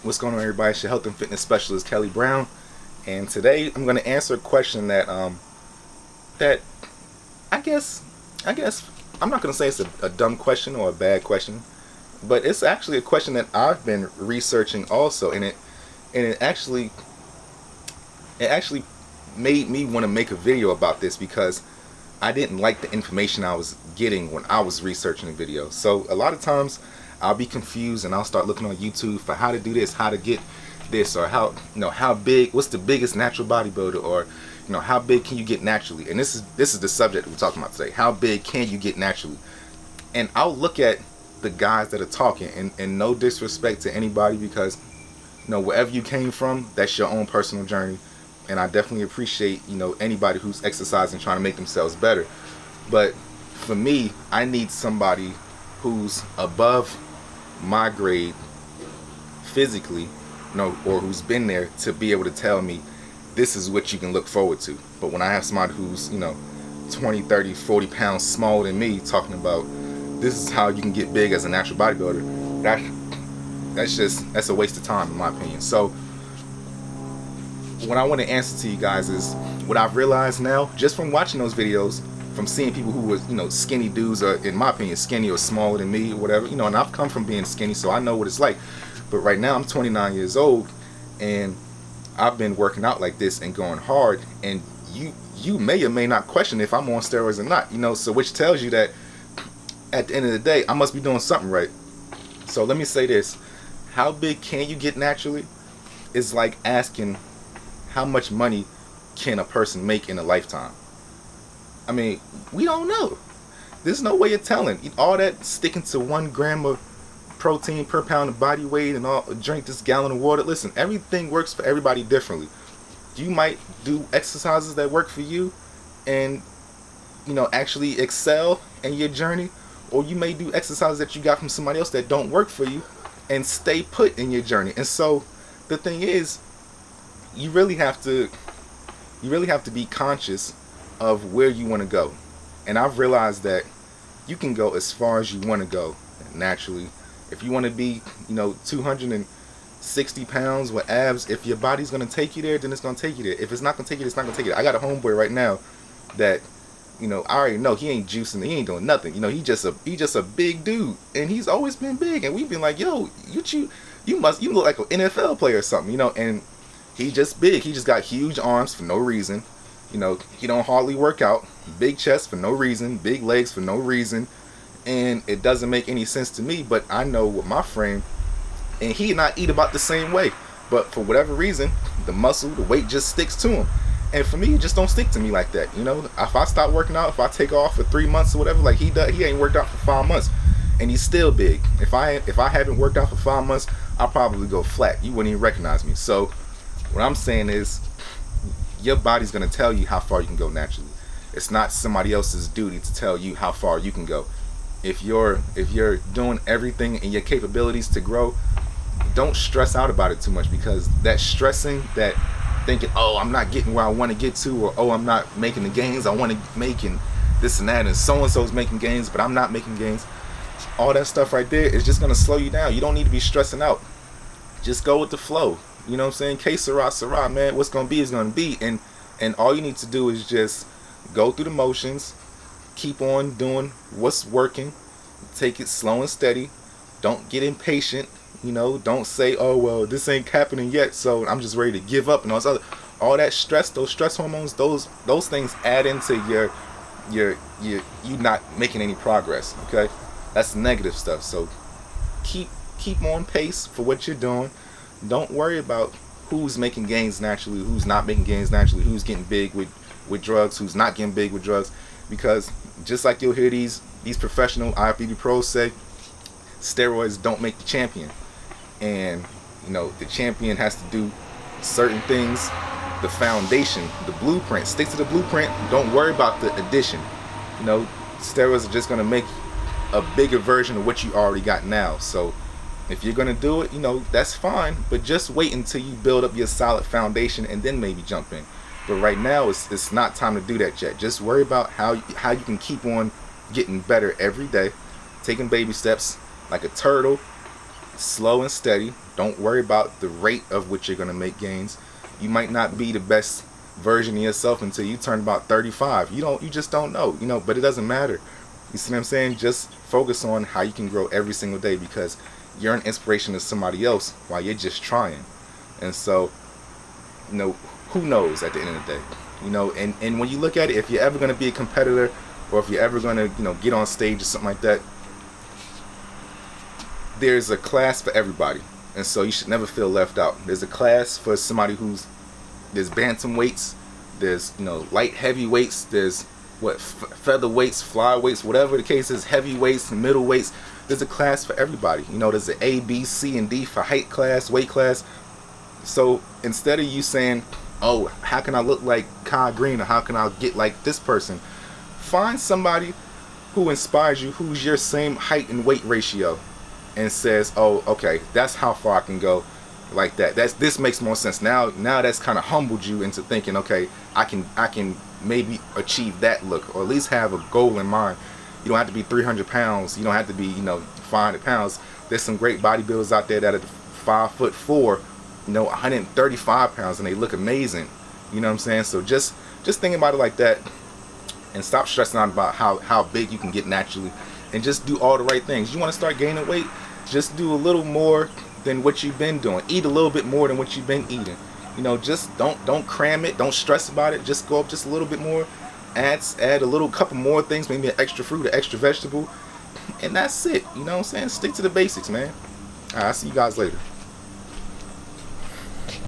What's going on, everybody? It's your health and fitness specialist, Kelly Brown, and today I'm going to answer a question that I guess I'm not going to say it's a dumb question or a bad question, but it's actually a question that I've been researching also, and it actually made me want to make a video about this because I didn't like the information I was getting when I was researching the video. So a lot of times I'll be confused and I'll start looking on YouTube for how to do this, how to get this, or how big, what's the biggest natural bodybuilder, or how big can you get naturally? And this is the subject we're talking about today. How big can you get naturally? And I'll look at the guys that are talking, and no disrespect to anybody, because wherever you came from, that's your own personal journey. And I definitely appreciate anybody who's exercising, trying to make themselves better. But for me, I need somebody who's above my grade physically, or who's been there, to be able to tell me this is what you can look forward to. But when I have somebody who's 20, 30, 40 pounds smaller than me talking about this is how you can get big as a natural bodybuilder, that's a waste of time in my opinion. So what I want to answer to you guys is what I've realized now, just from watching those videos, from seeing people who were skinny dudes, or in my opinion skinny or smaller than me or whatever, and I've come from being skinny, so I know what it's like. But right now I'm 29 years old and I've been working out like this and going hard, and you may or may not question if I'm on steroids or not, so which tells you that at the end of the day I must be doing something right. So let me say this: how big can you get naturally is like asking how much money can a person make in a lifetime. I mean, we don't know. There's no way of telling. All that sticking to 1 gram of protein per pound of body weight and all, drink this gallon of water. Listen, everything works for everybody differently. You might do exercises that work for you and actually excel in your journey, or you may do exercises that you got from somebody else that don't work for you and stay put in your journey. And so the thing is, you really have to be conscious of where you want to go. And I've realized that you can go as far as you want to go naturally. If you want to be 260 pounds with abs, if your body's going to take you there, then it's going to take you there. If it's not going to take you, it's not going to take you there. I got a homeboy right now that I already know he ain't juicing, he ain't doing nothing. He just a big dude, and he's always been big, and we've been like, yo, you look like an NFL player or something, and he just big. He just got huge arms for no reason. He don't hardly work out. Big chest for no reason. Big legs for no reason. And it doesn't make any sense to me, but I know with my frame, and he and I eat about the same way. But for whatever reason, the muscle, the weight just sticks to him. And for me, it just don't stick to me like that. If I stop working out, if I take off for 3 months or whatever, like he does, he ain't worked out for 5 months. And he's still big. If I haven't worked out for 5 months, I'll probably go flat. You wouldn't even recognize me. So what I'm saying is, your body's going to tell you how far you can go naturally. It's not somebody else's duty to tell you how far you can go. If you're doing everything in your capabilities to grow, don't stress out about it too much, because that stressing, that thinking, oh, I'm not getting where I want to get to, or oh, I'm not making the gains I want to make, and this and that, and so-and-so's making gains but I'm not making gains, all that stuff right there is just going to slow you down. You don't need to be stressing out. Just go with the flow. You know what I'm saying? Que sera, sera, man. What's going to be is going to be. And all you need to do is just go through the motions. Keep on doing what's working. Take it slow and steady. Don't get impatient. Don't say, oh, well, this ain't happening yet, so I'm just ready to give up. And all that stress, those stress hormones, those things add into you not making any progress. Okay? That's negative stuff. So keep on pace for what you're doing. Don't worry about who's making gains naturally, who's not making gains naturally, who's getting big with drugs, who's not getting big with drugs. Because just like you'll hear these professional IFBB pros say, steroids don't make the champion. And the champion has to do certain things, the foundation, the blueprint. Stick to the blueprint. Don't worry about the addition. Steroids are just going to make a bigger version of what you already got now. So if you're going to do it, that's fine, but just wait until you build up your solid foundation and then maybe jump in. But right now, it's not time to do that yet. Just worry about how you can keep on getting better every day, taking baby steps like a turtle, slow and steady. Don't worry about the rate of which you're going to make gains. You might not be the best version of yourself until you turn about 35. You just don't know, but it doesn't matter. You see what I'm saying? Just focus on how you can grow every single day, because you're an inspiration to somebody else while you're just trying. And so, who knows at the end of the day? And when you look at it, if you're ever going to be a competitor, or if you're ever going to, get on stage or something like that, there's a class for everybody. And so you should never feel left out. There's a class for somebody there's bantam weights, there's, light heavy weights, there's feather weights, fly weights, whatever the case is, heavy weights, middle weights. There's a class for everybody. There's an A, B, C, and D for height class, weight class. So instead of you saying, oh, how can I look like Kai Green, or how can I get like this person, find somebody who inspires you, who's your same height and weight ratio, and says, oh, okay, that's how far I can go, like that. This makes more sense now. That's kind of humbled you into thinking, okay, I can maybe achieve that look, or at least have a goal in mind. You don't have to be 300 pounds. You don't have to be 500 pounds. There's some great bodybuilders out there that are 5'4", 135 pounds, and they look amazing. You know what I'm saying? So just think about it like that, and stop stressing out about how big you can get naturally, and just do all the right things. You want to start gaining weight, just do a little more than what you've been doing. Eat a little bit more than what you've been eating. Just don't cram it. Don't stress about it. Just go up just a little bit more. Add a couple more things, maybe an extra fruit, an extra vegetable, and that's it. You know what I'm saying? Stick to the basics, man. All right, I'll see you guys later.